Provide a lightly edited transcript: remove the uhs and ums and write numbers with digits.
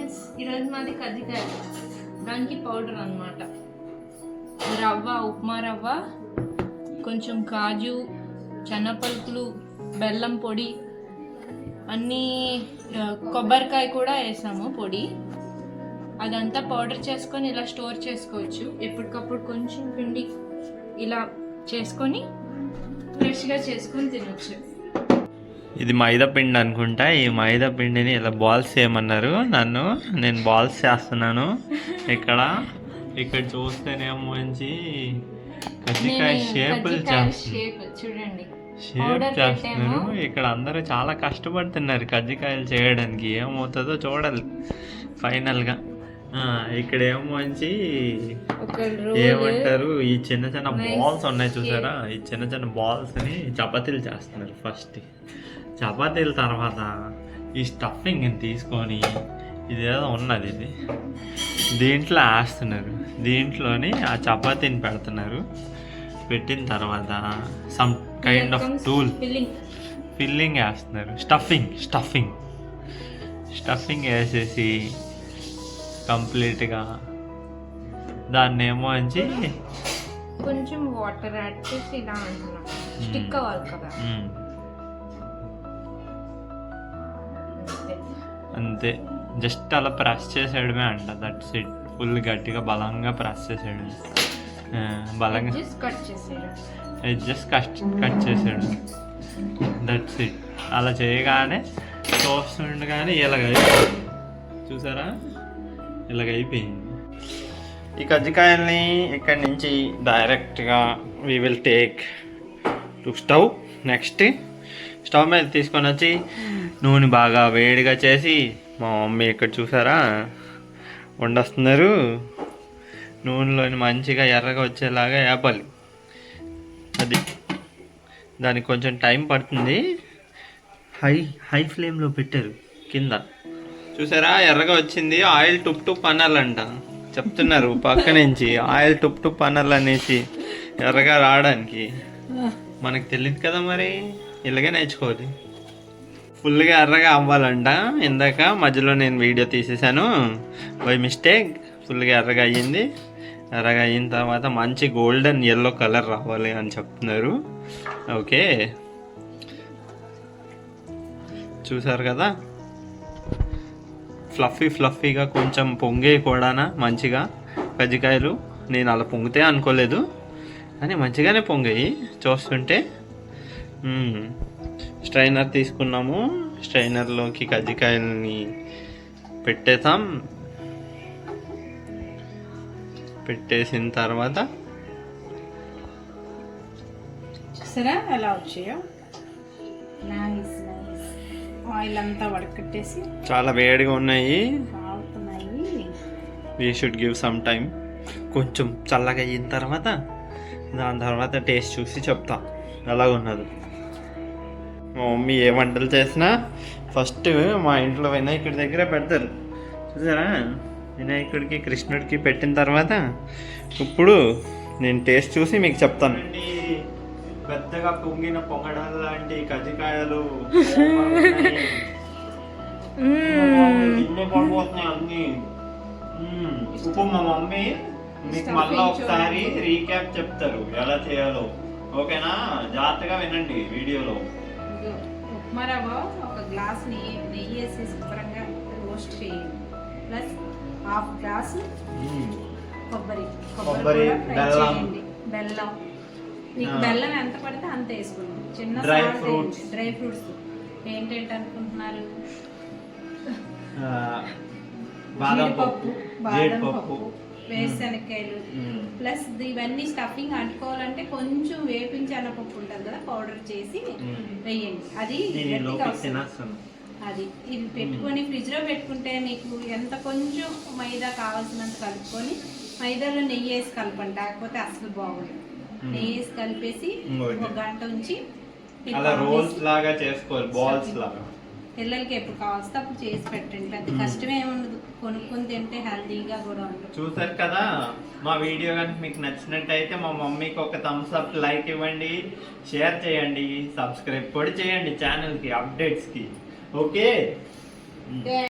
Friends, ఈరోజు మాది కజ్జికాయ, దానికి పౌడర్ అన్నమాట. రవ్వ, ఉప్మా రవ్వ, కొంచెం కాజు, శనగపలుకులు, బెల్లం పొడి, అన్నీ కొబ్బరికాయ కూడా వేసాము పొడి. అదంతా పౌడర్ చేసుకొని ఇలా స్టోర్ చేసుకోవచ్చు. ఎప్పటికప్పుడు కొంచెం పిండి ఇలా చేసుకొని ఫ్రెష్గా చేసుకొని తినొచ్చు. ఇది మైదా పిండి అనుకుంటా. ఈ మైదా పిండిని ఇలా బాల్స్ చేయమన్నారు నన్ను. నేను బాల్స్ చేస్తున్నాను. ఇక్కడ చూస్తేనేమో మంచి కజ్జికాయ షేపులు చూడండి, షేప్ చేస్తున్నారు. ఇక్కడ అందరూ చాలా కష్టపడుతున్నారు కజ్జికాయలు చేయడానికి. ఏమవుతుందో చూడాలి ఫైనల్గా. ఇక్కడ ఏమో మంచి ఏమంటారు, ఈ చిన్న చిన్న బాల్స్ ఉన్నాయి చూసారా, ఈ చిన్న చిన్న బాల్స్ని చపాతీలు చేస్తున్నారు. ఫస్ట్ చపాతీల తర్వాత ఈ స్టఫింగ్ని తీసుకొని ఇదేదో ఉన్నది, ఇది దీంట్లో వేస్తున్నారు. దీంట్లోని ఆ చపాతీని పెడుతున్నారు. పెట్టిన తర్వాత some kind of tool filling వేస్తున్నారు. స్టఫింగ్ వేసేసి కంప్లీట్గా దాన్ని ఏమో అంచి కొంచెం వాటర్ యాడ్ చేసి ఇలా అంటున్నాం. స్టిక్ అవ్వాలి కదా, అంతే. జస్ట్ అలా ప్రెస్ చేసేయడమే అంట. That's it. ఫుల్ గట్టిగా బలంగా ప్రెస్ చేసేయడం, బలంగా కట్ చేసేయడం. That's it. అలా చేయగానే చూస్తుండగానే ఇలాగైపోయింది. చూసారా, ఇలాగైపోయింది. ఈ కజ్జికాయల్ని ఇక్కడి నుంచి డైరెక్ట్గా we will take to stove. Next stove మీద తీసుకొని వచ్చి నూనె బాగా వేడిగా చేసి, మా మమ్మీ ఇక్కడ చూసారా వండేస్తున్నారు. నూనెలోని మంచిగా ఎర్రగా వచ్చేలాగా వేపాలి. అది దానికి కొంచెం టైం పడుతుంది. హై ఫ్లేమ్లో పెట్టారు కింద. చూసారా, ఎర్రగా వచ్చింది. ఆయిల్ టుప్ అనాలంట చెప్తున్నారు పక్క నుంచి. ఆయిల్ టుప్ అనాలనేసి ఎర్రగా రావడానికి. మనకు తెలియదు కదా, మరి ఇలాగే నేర్చుకోవాలి. ఫుల్గా ఎర్రగా అవ్వాలంట. ఇందాక మధ్యలో నేను వీడియో తీసేసాను బై మిస్టేక్. ఫుల్గా ఎర్రగా అయ్యింది. ఎర్రగా అయిన తర్వాత మంచి గోల్డెన్ ఎల్లో కలర్ రావాలి అని చెప్తున్నారు. ఓకే, చూసారు కదా, ఫ్లఫీగా కొంచెం పొంగే కూడా మంచిగా కజ్జికాయలు. నేను అలా పొంగితే అనుకోలేదు, కానీ మంచిగానే పొంగాయి చూస్తుంటే. స్ట్రైనర్ తీసుకున్నాము. స్ట్రైనర్లోకి కజ్జికాయలని పెట్టేసాం. పెట్టేసిన తర్వాత చూసారా ఎలా వచ్చాయో. ఆయిల్ అంతా వడకట్టేసి చాలా వేడిగా ఉన్నాయి. We should give some time. కొంచెం చల్లగా అయిన తర్వాత దాని తర్వాత టేస్ట్ చూసి చెప్తా ఎలాగున్నది. మా మమ్మీ ఏ వంటలు చేసినా ఫస్ట్ మా ఇంట్లో వినాయకుడి దగ్గర పెడతారు. చూసారా, వినాయకుడికి కృష్ణుడికి పెట్టిన తర్వాత ఇప్పుడు నేను టేస్ట్ చూసి మీకు చెప్తాను. పెద్దగా పొంగిన పొంగడాలు లాంటి కజ్జికాయలు అన్ని. ఇప్పుడు మా మమ్మీ మీకు మళ్ళీ ఒకసారి రీక్యాప్ చెప్తారు ఎలా చేయాలో. ఓకేనా, జాగ్రత్తగా వినండి వీడియోలో. ఉప్మా రవ్వ ఒక గ్లాస్ నెయ్యి వేసి శుభ్రంగా రోస్ట్ చేయండి. ప్లస్ హాఫ్ గ్లాస్ కొబ్బరి చేయండి. బెల్లం మీకు బెల్లం ఎంత పడితే అంత వేసుకోండి. చిన్న డ్రై ఫ్రూట్స్ ఏంటంటే అనుకుంటున్నారు, బాదం పప్పు, వేరుశనక్కాయలు. ప్లస్ ఇవన్నీ స్టఫింగ్ అంటుకోవాలంటే కొంచెం వేపించి అన్నపప్పు ఉంటుంది కదా, పౌడర్ చేసి వేయండి. అది ఇది పెట్టుకొని ఫ్రిడ్జ్ లో పెట్టుకుంటే మీకు ఎంత కొంచెం మైదా కావాల్సినంత కలుపుకొని, మైదాలో నెయ్యి వేసి కలపండి, లేకపోతే అసలు బాగుంది. నెయ్యి వేసి కలిపేసి ఒక గంట ఉంచి పిల్లలకి ఎప్పుడు కావాల్సి అప్పుడు చేసి పెట్టండి. పెద్ద కష్టమే ఉండదు, కొనుక్కొని తింటే హెల్తీగా కూడా ఉంటుంది. చూసారు కదా, మా వీడియో కనుక మీకు నచ్చినట్టయితే మా మమ్మీకి ఒక థమ్స్ అప్, లైక్ ఇవ్వండి, షేర్ చేయండి, సబ్స్క్రైబ్ కూడా చేయండి ఛానల్కి అప్డేట్స్కి. ఓకే.